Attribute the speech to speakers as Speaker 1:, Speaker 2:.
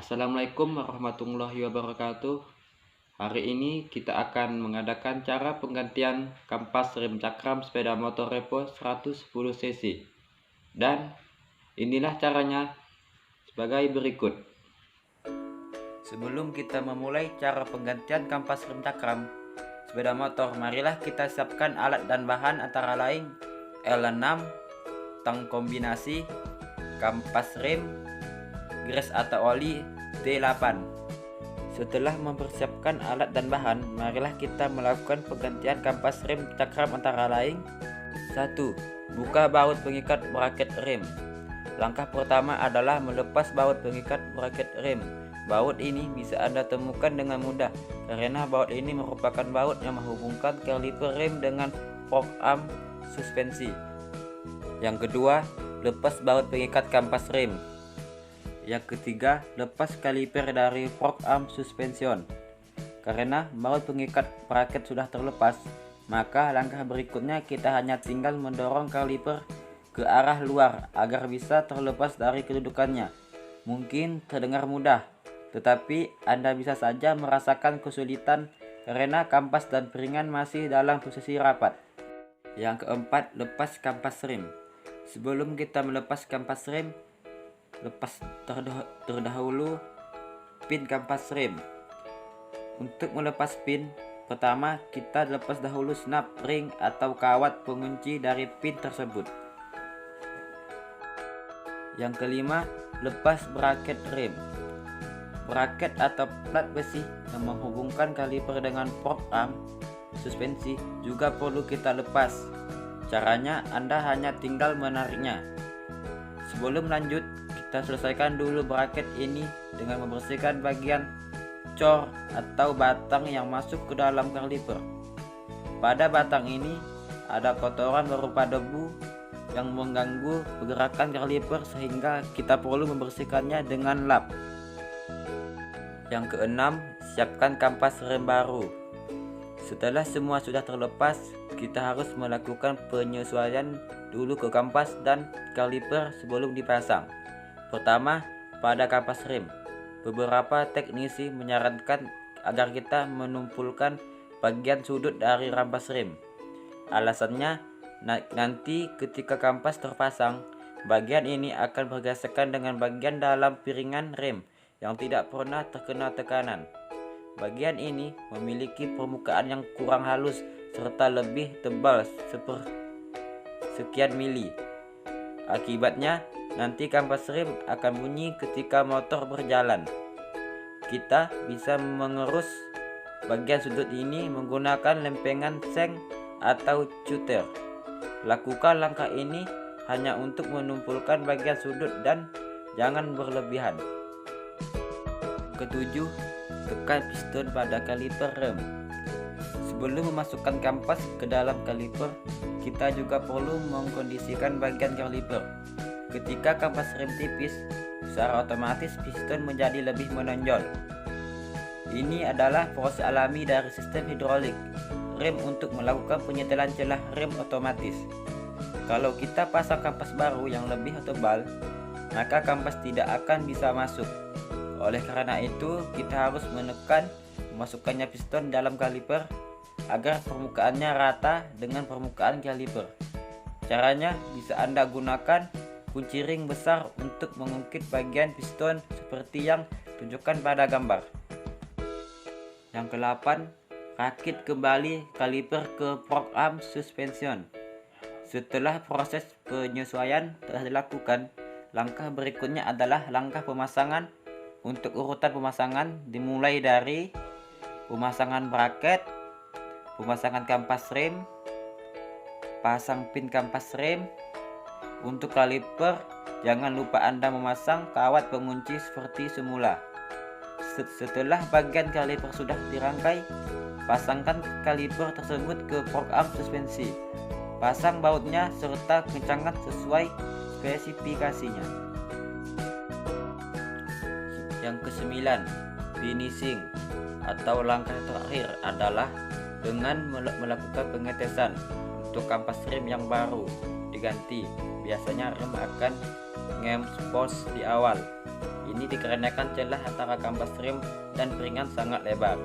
Speaker 1: Assalamualaikum warahmatullahi wabarakatuh. Hari ini kita akan mengadakan cara penggantian kampas rem cakram sepeda motor Revo 110 cc. Dan inilah caranya sebagai berikut. Sebelum kita memulai cara penggantian kampas rem cakram sepeda motor, marilah kita siapkan alat dan bahan antara lain L6, tang kombinasi, kampas rem, gres atau oli D8. Setelah mempersiapkan alat dan bahan, marilah kita melakukan penggantian kampas rem cakram antara lain. 1. Buka baut pengikat braket rem. Langkah pertama adalah melepas baut pengikat braket rem. Baut ini bisa Anda temukan dengan mudah karena baut ini merupakan baut yang menghubungkan kaliper rem dengan fork arm suspensi. Yang kedua, lepas baut pengikat kampas rem. Yang ketiga, lepas kaliper dari fork arm suspension. Karena baut pengikat braket sudah terlepas, maka langkah berikutnya kita hanya tinggal mendorong kaliper ke arah luar agar bisa terlepas dari kedudukannya. Mungkin terdengar mudah, tetapi Anda bisa saja merasakan kesulitan karena kampas dan piringan masih dalam posisi rapat. Yang keempat, lepas kampas rem. Sebelum kita melepas kampas rem, lepas terdahulu pin kampas rem. Untuk melepas pin, pertama kita lepas dahulu snap ring atau kawat pengunci dari pin tersebut. Yang kelima, lepas braket rem. Braket atau plat besi yang menghubungkan kaliper dengan fork arm suspensi juga perlu kita lepas. Caranya, Anda hanya tinggal menariknya. Sebelum lanjut, kita selesaikan dulu braket ini dengan membersihkan bagian cor atau batang yang masuk ke dalam kaliper. Pada batang ini ada kotoran berupa debu yang mengganggu pergerakan kaliper sehingga kita perlu membersihkannya dengan lap. Yang keenam, siapkan kampas rem baru. Setelah semua sudah terlepas, kita harus melakukan penyesuaian dulu ke kampas dan kaliper sebelum dipasang. Pertama, pada kampas rem, beberapa teknisi menyarankan agar kita menumpulkan bagian sudut dari rampas rem. Alasannya, nanti ketika kampas terpasang, bagian ini akan bergesekan dengan bagian dalam piringan rem yang tidak pernah terkena tekanan. Bagian ini memiliki permukaan yang kurang halus serta lebih tebal sekian mili. Akibatnya, nanti kampas rem akan bunyi ketika motor berjalan. Kita bisa mengerus bagian sudut ini menggunakan lempengan seng atau cutter. Lakukan langkah ini hanya untuk menumpulkan bagian sudut dan jangan berlebihan. Ketujuh, tekan piston pada kaliper rem. Sebelum memasukkan kampas ke dalam kaliper, kita juga perlu mengkondisikan bagian kaliper. Ketika kampas rem tipis, secara otomatis piston menjadi lebih menonjol. Ini adalah proses alami dari sistem hidrolik rem untuk melakukan penyetelan celah rem otomatis. Kalau kita pasang kampas baru yang lebih tebal, maka kampas tidak akan bisa masuk. Oleh karena itu, kita harus menekan memasukkannya piston dalam kaliper agar permukaannya rata dengan permukaan kaliper. Caranya bisa Anda gunakan kunci ring besar untuk mengungkit bagian piston seperti yang tunjukkan pada gambar. Yang ke-8, rakit kembali kaliper ke fork arm suspension. Setelah proses penyesuaian telah dilakukan, langkah berikutnya adalah langkah pemasangan. Untuk urutan pemasangan dimulai dari pemasangan braket, pemasangan kampas rem, pasang pin kampas rem. Untuk kaliper, jangan lupa Anda memasang kawat pengunci seperti semula. Setelah bagian kaliper sudah dirangkai, pasangkan kaliper tersebut ke fork arm suspensi. Pasang bautnya serta kencangkan sesuai spesifikasinya. Yang ke-9, finishing atau langkah terakhir adalah dengan melakukan pengetesan. Untuk kampas rem yang baru diganti, biasanya rem akan ngempos di awal. Ini dikarenakan celah antara kampas rem dan piringan sangat lebar.